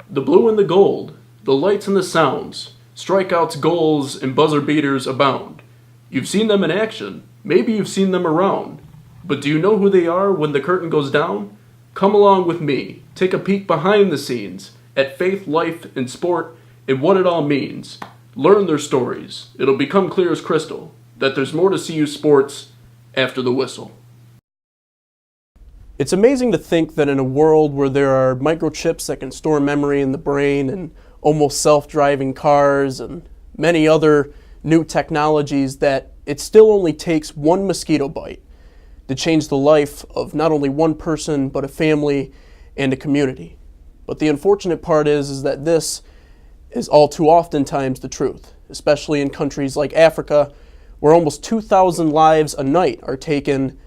The blue and the gold, the lights and the sounds, strikeouts, goals, and buzzer beaters abound. You've seen them in action, maybe you've seen them around. But do you know who they are when the curtain goes down? Come along with me, take a peek behind the scenes at faith, life, and sport, and what it all means. Learn their stories. It'll become clear as crystal that there's more to CU sports after the whistle. It's amazing to think that in a world where there are microchips that can store memory in the brain and almost self-driving cars and many other new technologies, that it still only takes one mosquito bite to change the life of not only one person but a family and a community. But the unfortunate part is that this is all too oftentimes the truth, especially in countries like Africa, where almost 2,000 lives a night are taken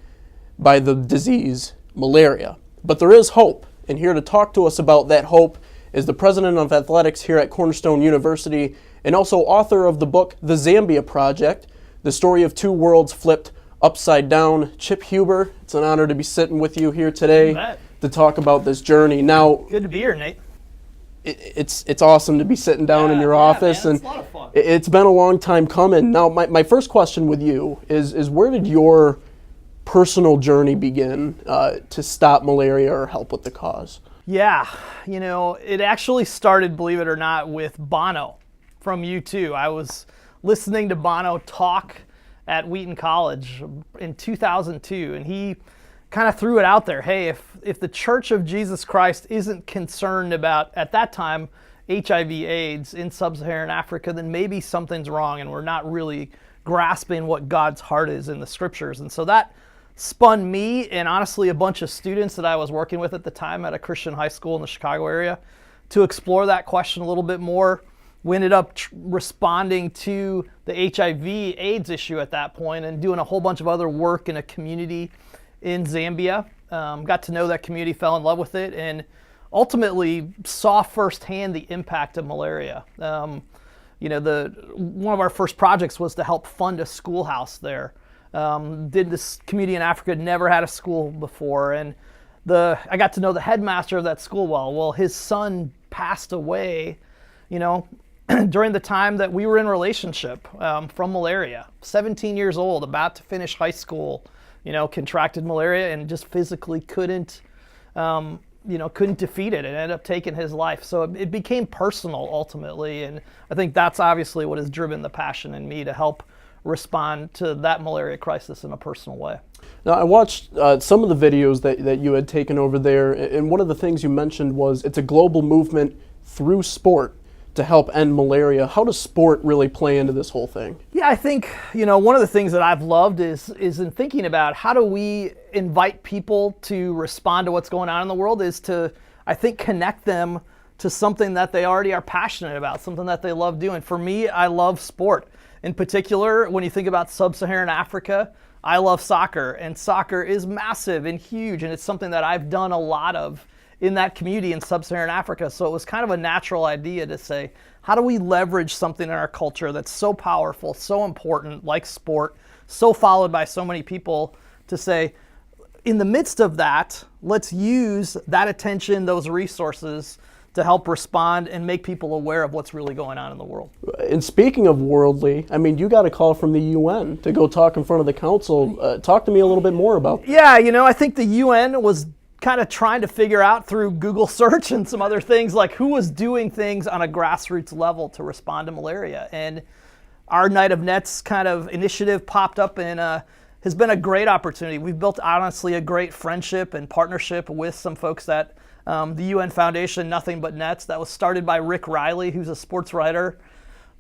by the disease malaria. But there is hope, and here to talk to us about that hope is the president of athletics here at Cornerstone University and also author of the book The Zambia Project, the story of two worlds flipped upside down. Chip Huber, it's an honor to be sitting with you here today to talk about this journey. Now, good to be here, Nate. It's awesome to be sitting down in your office, man, and it's a lot of fun. It's been a long time coming. Now, my first question with you is where did your personal journey begin to stop malaria or help with the cause? Yeah, it actually started, believe it or not, with Bono from U2. I was listening to Bono talk at Wheaton College in 2002, and he kind of threw it out there. Hey, if the Church of Jesus Christ isn't concerned about, at that time, HIV/AIDS in sub-Saharan Africa, then maybe something's wrong and we're not really grasping what God's heart is in the scriptures. And so that spun me and honestly a bunch of students that I was working with at the time at a Christian high school in the Chicago area to explore that question a little bit more. We ended up responding to the HIV/AIDS issue at that point and doing a whole bunch of other work in a community in Zambia. Got to know that community, fell in love with it, and ultimately saw firsthand the impact of malaria. One of our first projects was to help fund a schoolhouse there. Did this community in Africa, never had a school before, and I got to know the headmaster of that school well. Well, his son passed away, during the time that we were in relationship from malaria. 17 years old, about to finish high school, contracted malaria and just physically couldn't defeat it. It ended up taking his life. So it became personal ultimately, and I think that's obviously what has driven the passion in me to help respond to that malaria crisis in a personal way. Now, I watched some of the videos that you had taken over there, and one of the things you mentioned was it's a global movement through sport to help end malaria. How does sport really play into this whole thing? Yeah, I think, one of the things that I've loved is in thinking about how do we invite people to respond to what's going on in the world is to, I think, connect them to something that they already are passionate about, something that they love doing. For me, I love sport. In particular, when you think about sub-Saharan Africa, I love soccer, and soccer is massive and huge, and it's something that I've done a lot of in that community in sub-Saharan Africa. So it was kind of a natural idea to say, how do we leverage something in our culture that's so powerful, so important, like sport, so followed by so many people, to say, in the midst of that, let's use that attention, those resources, to help respond and make people aware of what's really going on in the world. And speaking of worldly, you got a call from the UN to go talk in front of the council. Talk to me a little bit more about that. Yeah, I think the UN was kind of trying to figure out through Google search and some other things, like who was doing things on a grassroots level to respond to malaria. And our Night of Nets kind of initiative popped up and has been a great opportunity. We've built, honestly, a great friendship and partnership with some folks at the UN Foundation, Nothing But Nets, that was started by Rick Riley, who's a sports writer.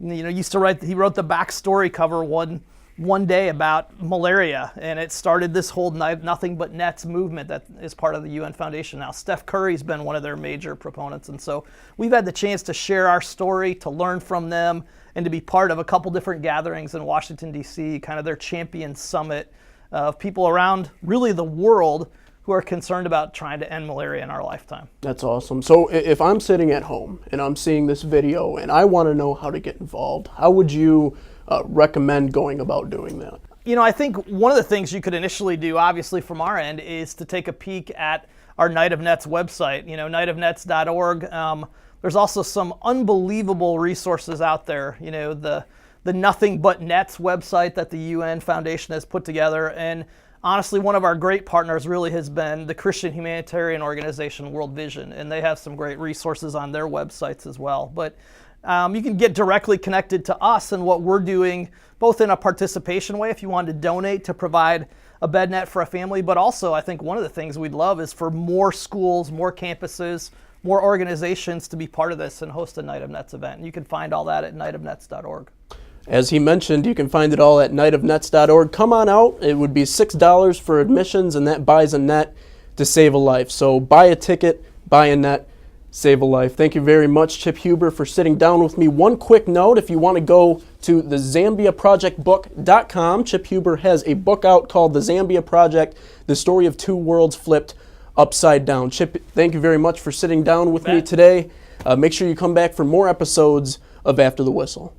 He wrote the backstory cover one day about malaria, and it started this whole Nothing But Nets movement that is part of the UN Foundation now. Steph Curry's been one of their major proponents, and so we've had the chance to share our story, to learn from them, and to be part of a couple different gatherings in Washington, D.C., kind of their champion summit of people around really the world who are concerned about trying to end malaria in our lifetime. That's awesome. So if I'm sitting at home and I'm seeing this video and I want to know how to get involved, how would you recommend going about doing that? I think one of the things you could initially do, obviously from our end, is to take a peek at our Night of Nets website, nightofnets.org. There's also some unbelievable resources out there. You know, the Nothing But Nets website that the UN Foundation has put together. And honestly, one of our great partners really has been the Christian humanitarian organization World Vision, and they have some great resources on their websites as well. But you can get directly connected to us and what we're doing, both in a participation way if you wanted to donate to provide a bed net for a family, but also I think one of the things we'd love is for more schools, more campuses, more organizations to be part of this and host a Night of Nets event. And you can find all that at nightofnets.org. As he mentioned, you can find it all at nightofnets.org. Come on out. It would be $6 for admissions, and that buys a net to save a life. So buy a ticket, buy a net, save a life. Thank you very much, Chip Huber, for sitting down with me. One quick note, if you want to go to the ZambiaProjectBook.com, Chip Huber has a book out called The Zambia Project, The Story of Two Worlds Flipped Upside Down. Chip, thank you very much for sitting down with me today. Make sure you come back for more episodes of After the Whistle.